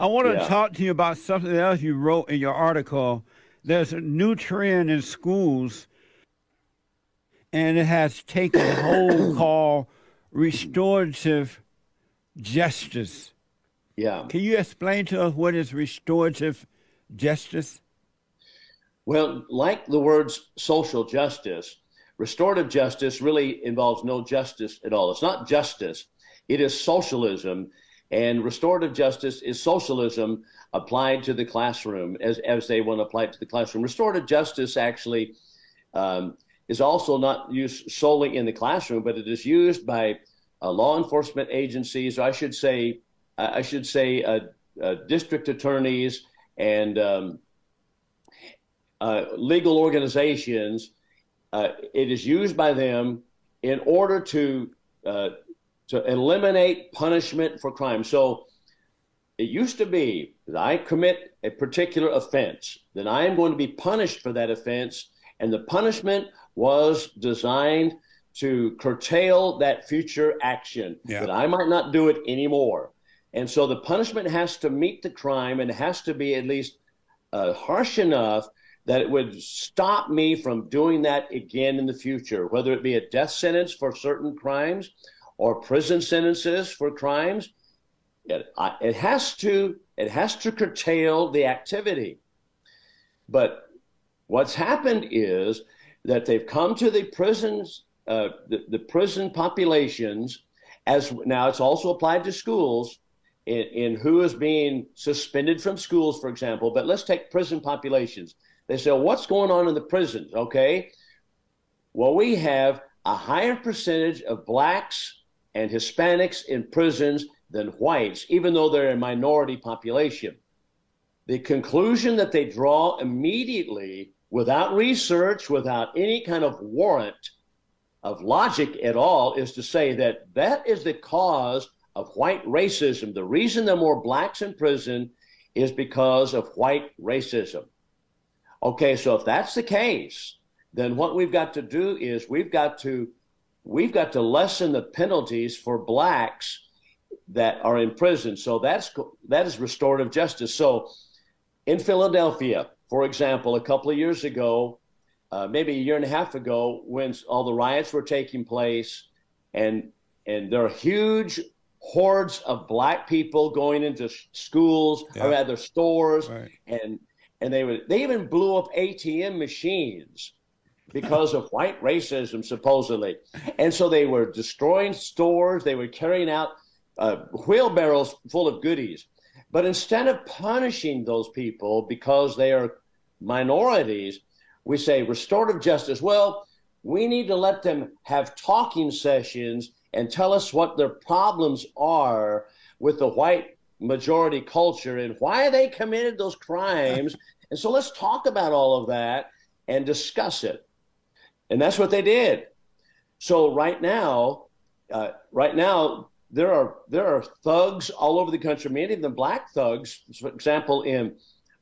I want to Yeah. talk to you about something else you wrote in your article. There's a new trend in schools, and it has taken hold called restorative justice. Yeah. Can you explain to us what is restorative justice? Well, like the words social justice, restorative justice really involves no justice at all. It's not justice, it is socialism. And restorative justice is socialism applied to the classroom as they want to apply it to the classroom. Restorative justice actually is also not used solely in the classroom, but it is used by law enforcement agencies, or I should say district attorneys and legal organizations. It is used by them in order to eliminate punishment for crime. So it used to be that I commit a particular offense, then I am going to be punished for that offense, and the punishment was designed to curtail that future action, Yeah. that I might not do it anymore. And so the punishment has to meet the crime, and it has to be at least harsh enough that it would stop me from doing that again in the future, whether it be a death sentence for certain crimes or prison sentences for crimes. It has to curtail the activity. But what's happened is that they've come to the prisons, the prison populations, as now it's also applied to schools in who is being suspended from schools, for example. But let's take prison populations. They say, well, what's going on in the prisons? Okay, well, we have a higher percentage of blacks and Hispanics in prisons than whites, even though they're a minority population. The conclusion that they draw immediately, without research, without any kind of warrant of logic at all, is to say that that is the cause of white racism. The reason there are more blacks in prison is because of white racism. Okay, so if that's the case, then what we've got to do is we've got to lessen the penalties for blacks that are in prison. So that is restorative justice. So in Philadelphia, for example, a couple of years ago, maybe a year and a half ago, when all the riots were taking place, and there are huge hordes of black people going into schools, Yeah. or rather stores, Right. and they even blew up ATM machines because of white racism, supposedly. And so they were destroying stores. They were carrying out wheelbarrows full of goodies. But instead of punishing those people because they are minorities, we say restorative justice. Well, we need to let them have talking sessions and tell us what their problems are with the white majority culture and why they committed those crimes. And so let's talk about all of that and discuss it. And that's what they did. So right now, there are thugs all over the country, many of them black thugs. For example,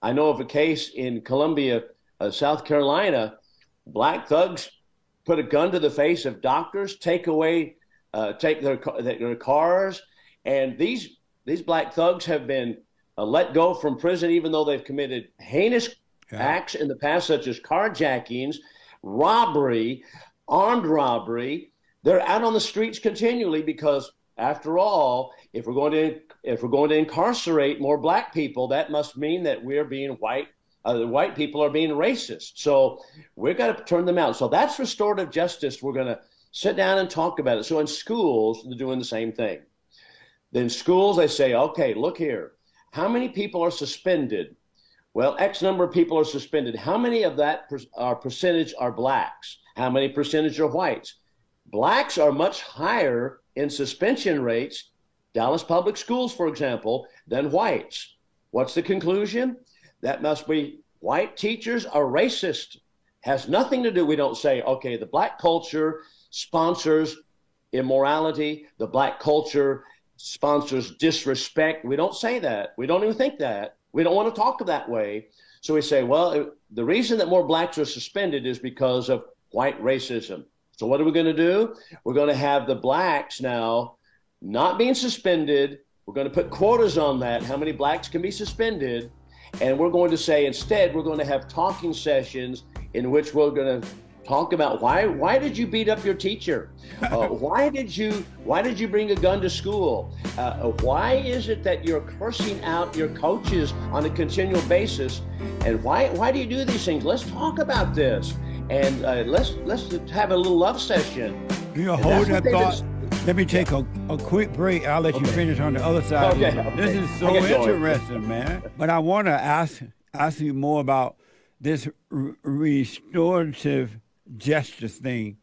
I know of a case in Columbia, South Carolina. Black thugs put a gun to the face of doctors, take their cars, and these black thugs have been let go from prison, even though they've committed heinous acts in the past, such as carjackings, robbery, armed robbery. They're out on the streets continually because, after all, if we're going to incarcerate more black people, that must mean that we're being white. The white people are being racist. So we've got to turn them out. So that's restorative justice. We're going to sit down and talk about it. So in schools, they're doing the same thing. Then schools, they say, okay, look here. How many people are suspended? Well, X number of people are suspended. How many of that percentage are blacks? How many percentage are whites? Blacks are much higher in suspension rates, Dallas Public Schools, for example, than whites. What's the conclusion? That must be white teachers are racist. Has nothing to do, we don't say, okay, the black culture sponsors immorality, the black culture sponsors disrespect. We don't say that. We don't even think that. We don't want to talk that way. So we say, well, the reason that more blacks are suspended is because of white racism. So what are we going to do? We're going to have the blacks now not being suspended. We're going to put quotas on that, how many blacks can be suspended. And we're going to say, instead, we're going to have talking sessions in which we're going to talk about why did you beat up your teacher? Why did you bring a gun to school? Why is it that you're cursing out your coaches on a continual basis? And why do you do these things? Let's talk about this, and let's have a little love session. You hold that thought. Let me take a quick break. I'll let you finish on the other side. Okay. This is so interesting, man. But I want to ask you more about this restorative justice thing.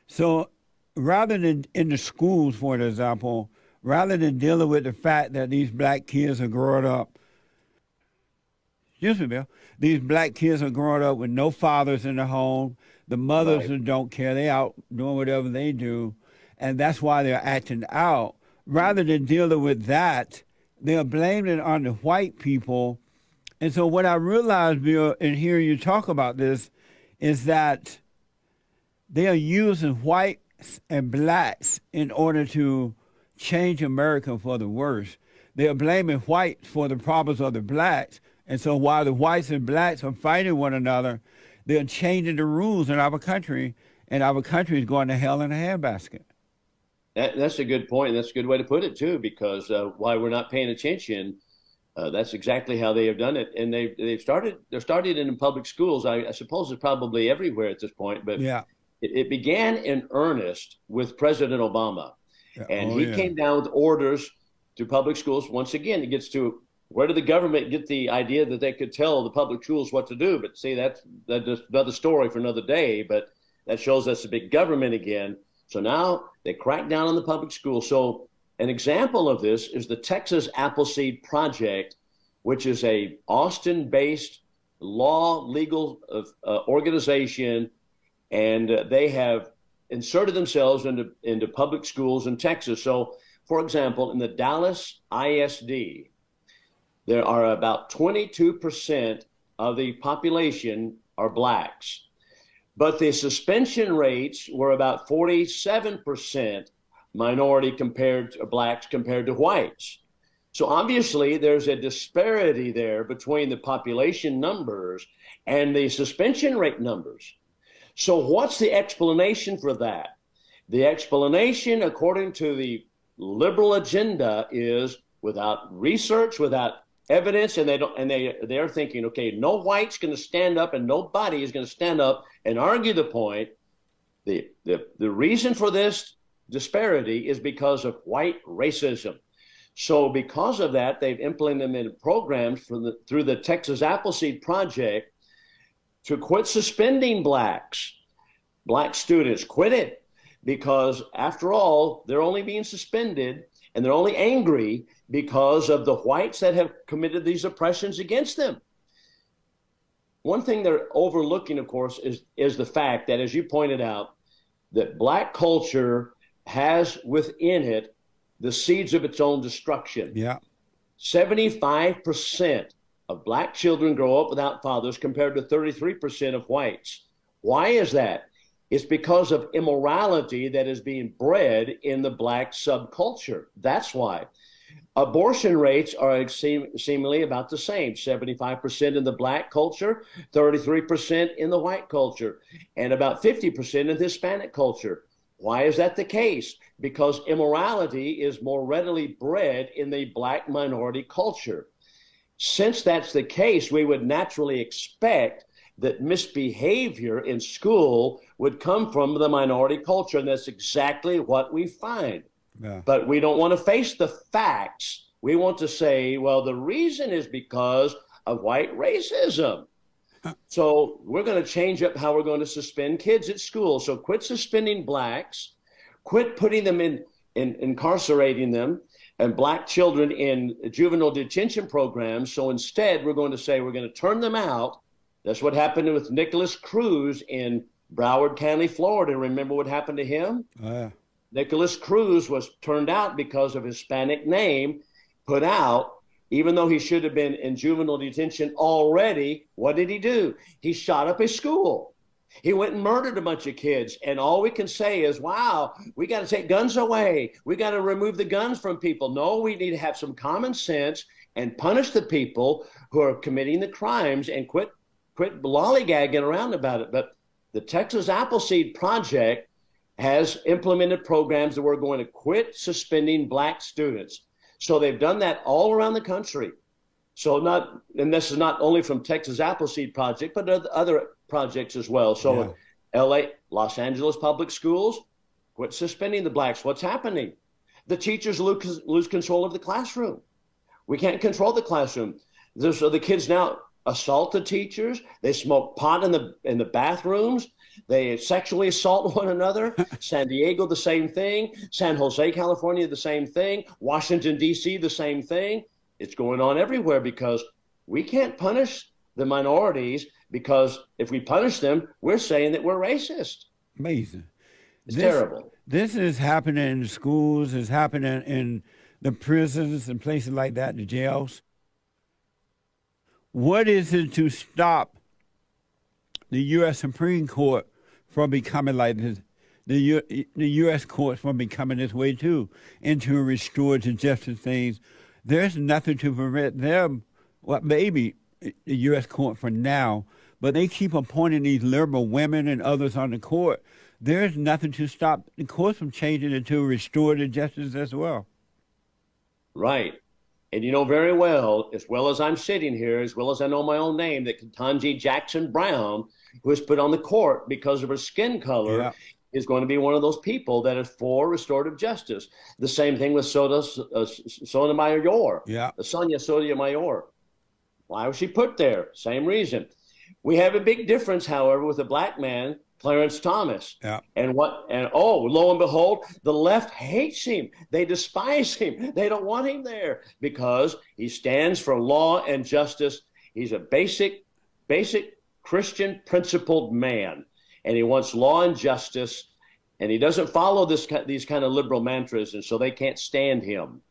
So rather than in the schools, for example, rather than dealing with the fact that these black kids are growing up, excuse me, Bill, these black kids are growing up with no fathers in the home, the mothers Right. don't care, they out doing whatever they do, and that's why they're acting out. Rather than dealing with that, they're blaming it on the white people. And so what I realized, Bill, and hearing you talk about this, is that they are using whites and blacks in order to change America for the worse. They are blaming whites for the problems of the blacks. And so while the whites and blacks are fighting one another, they're changing the rules in our country, and our country is going to hell in a handbasket. That's a good point. That's a good way to put it, too, because while we're not paying attention, that's exactly how they have done it. And they're started in public schools. I suppose it's probably everywhere at this point, but Yeah. It began in earnest with President Obama. And he came down with orders to public schools. Once again, it gets to where did the government get the idea that they could tell the public schools what to do? But see, that's another story for another day. But that shows us a big government again. So now they crack down on the public schools. So an example of this is the Texas Appleseed Project, which is a Austin-based legal organization. And they have inserted themselves into public schools in Texas. So, for example, in the Dallas ISD, there are about 22% of the population are blacks. But the suspension rates were about 47% minority blacks compared to whites. So obviously there's a disparity there between the population numbers and the suspension rate numbers. So what's the explanation for that? The explanation, according to the liberal agenda, is without research, without evidence, and they're thinking, okay, no white's going to stand up, and nobody is going to stand up and argue the point. The reason for this disparity is because of white racism. So because of that, they've implemented programs through the Texas Appleseed Project to quit suspending black students. Quit it, because after all, they're only being suspended and they're only angry because of the whites that have committed these oppressions against them. One thing they're overlooking, of course, is the fact that, as you pointed out, that black culture has within it the seeds of its own destruction. Yeah. 75% of black children grow up without fathers compared to 33% of whites. Why is that? It's because of immorality that is being bred in the black subculture. That's why. Abortion rates are seemingly about the same, 75% in the black culture, 33% in the white culture, and about 50% in the Hispanic culture. Why is that the case? Because immorality is more readily bred in the black minority culture. Since that's the case, we would naturally expect that misbehavior in school would come from the minority culture, and that's exactly what we find. Yeah. But we don't want to face the facts. We want to say, well, the reason is because of white racism. So we're going to change up how we're going to suspend kids at school. So quit suspending blacks, quit putting them in incarcerating them and black children in juvenile detention programs. So instead, we're going to say we're going to turn them out. That's what happened with Nicholas Cruz in Broward County, Florida. Remember what happened to him? Yeah. Nicholas Cruz was turned out because of Hispanic name, put out, even though he should have been in juvenile detention already. What did he do? He shot up a school. He went and murdered a bunch of kids. And all we can say is, wow, we got to take guns away. We got to remove the guns from people. No, we need to have some common sense and punish the people who are committing the crimes and quit lollygagging around about it. But the Texas Appleseed Project has implemented programs that we're going to quit suspending black students. So they've done that all around the country. And this is not only from Texas Appleseed Project, but other projects as well. So in LA, Los Angeles public schools, quit suspending the blacks. What's happening? The teachers lose control of the classroom. We can't control the classroom. So the kids now assault the teachers. They smoke pot in the bathrooms. They sexually assault one another. San Diego, the same thing. San Jose, California, the same thing. Washington, D.C., the same thing. It's going on everywhere because we can't punish the minorities, because if we punish them, we're saying that we're racist. Amazing. It's terrible. This is happening in schools, it's happening in the prisons and places like that, the jails. What is it to stop the U.S. Supreme Court from becoming like this? The U.S. courts from becoming this way too, into restorative justice things. There's nothing to prevent them, well, maybe the U.S. court for now, but they keep appointing these liberal women and others on the court. There's nothing to stop the courts from changing into restorative justice as well. Right. And you know very well as I'm sitting here, as well as I know my own name, that Ketanji Jackson Brown, who was put on the court because of her skin color, is going to be one of those people that is for restorative justice. The same thing with Sonia Sotomayor. Sonia Sotomayor. Why was she put there? Same reason. We have a big difference, however, with a black man, Clarence Thomas. And lo and behold, the left hates him. They despise him. They don't want him there because he stands for law and justice. He's a basic Christian principled man, and he wants law and justice, and he doesn't follow these kind of liberal mantras, and so they can't stand him.